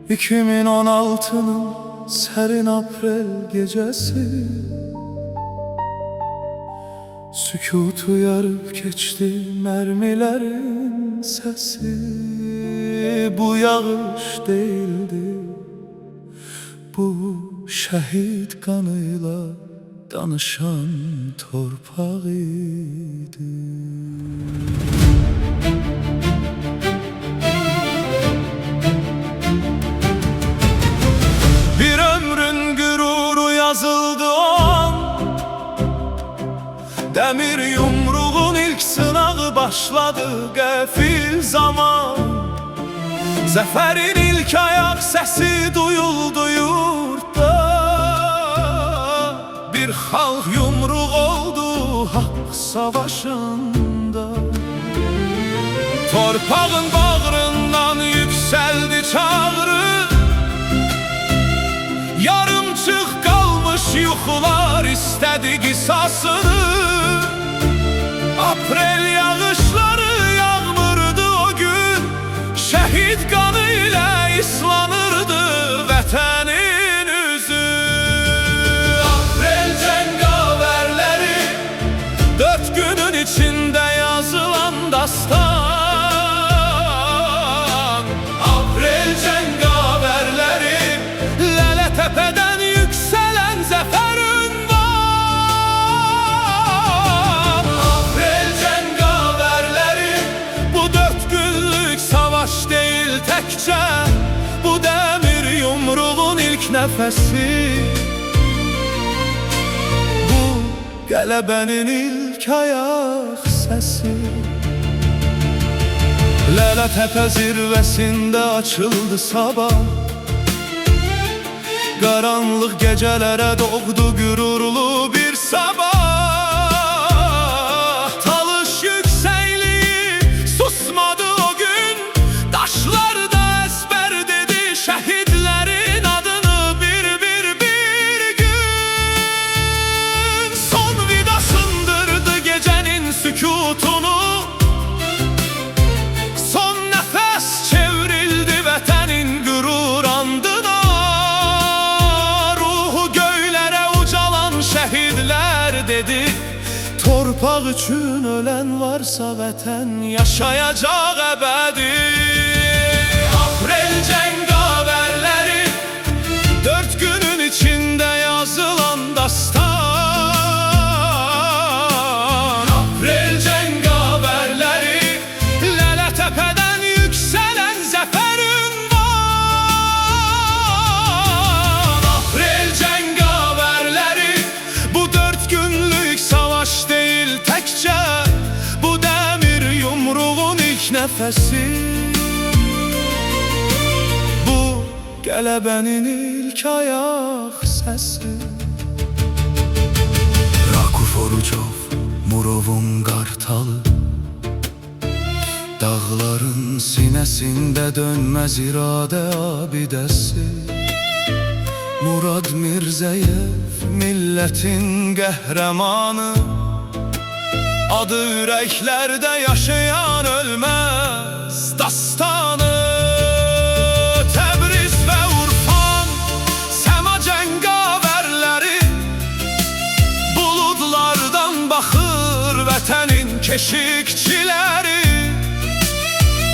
2016'nın serin aprel gecesi, sükutu yarıp geçti mermilerin sesi. Bu yağış değildi, bu şehit kanıyla danışan torpaq idi. Bir ömrün güruru yazıldı o an, demir yumruğun ilk sınağı başladı qəfil zaman. Zəfərin ilk ayak sesi duyuldu yurtta, bir xalq yumruq oldu haqq savaşında. Torpağın bağrından yükseldi çağrı, yarımçıq qalmış yuxular istədi qisasını. Aprel yağışları yağmırdı o gün, şəhid qanı ilə islanırdı vətənin üzü. Aprel cəngavərləri, 4 günün içində yazılan dastan. Aprel cəngavərləri, Lələtəpədən yüksələn zəfər ünvan. Aprel cəngavərləri, bu 4 günlük savaş deyil təkcə, bu dəmir yumruğun ilk nəfəsi. Bu qələbənin ilk ayaq səsi. Lələtəpə zirvəsində açıldı sabah, qaranlıq gecələrə doğdu qürurlu bir sabah. Talış yüksəkliyi susmadı o gün, daşlar da əzbər dedi şəhidlərin adını bir gün. Son vida sındırdı gecənin sükutunu, son nəfəs çevrildi vətənin qürur andına. Şəhidlər dedi, torpaq üçün ölən varsa vətən yaşayacaq əbədi. Aprel cəngavərləri, 4 günün içində yazılan dastan. Aprel cəngavərləri, Lələtəpədən yüksələn zəfər ünvan. Aprel cəngavərləri, bu 4 günlük savaş deyil təkcə, bu dəmir yumruğun ilk nəfəsi. Bu qələbənin ilk ayaq səsi. Rakuf Orucov, Murovun qartalı, dağların sinəsində dönməz iradə abidəsi. Murad Mirzəyev, millətin qəhrəmanı, adı ürəklərdə yaşayan ölməz dastanı. Təbriz və Urfan, Səma cəngavərləri, buludlardan baxır vətənin keşikçiləri.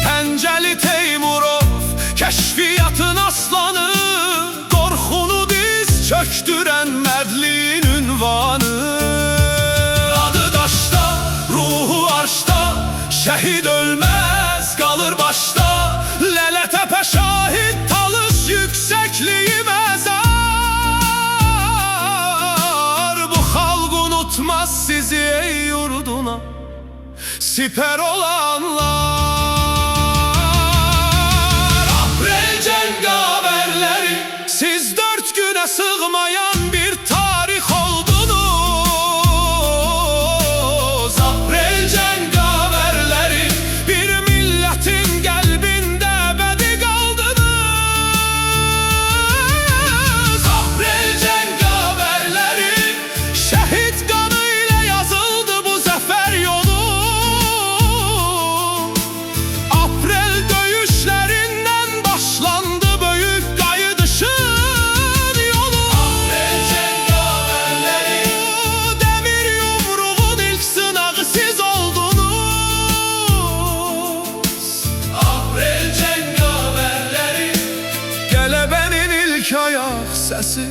Pəncəli Teymurov, kəşfiyyatın aslanı, qorxunu diz çöktürən mərdliyin ünvanı. Adı daşda, ruhu arşda, şəhid ölməz qalır başda. Lələtəpə şahid, Talış yüksəkliyi məzar. Bu xalq unutmaz sizi ey yurduna sipər olanlar. Aprel cəngavərləri, siz 4 günə sığmayan bir tarix oldunuz. Aprel cəngavərləri, bir millətin qəlbində əbədi qaldınız. Aprel cəngavərləri, şəhid qanı ilə yazıldı bu zəfər yolu. sesi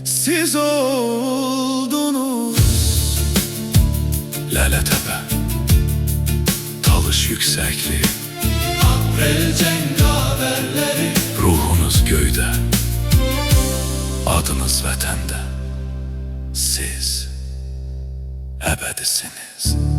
siz oldunuz. Laletepe, Talış yüksekliği, April cengaverleri, ruhunuz göyde, adınız vətəndə, siz ebedisiniz.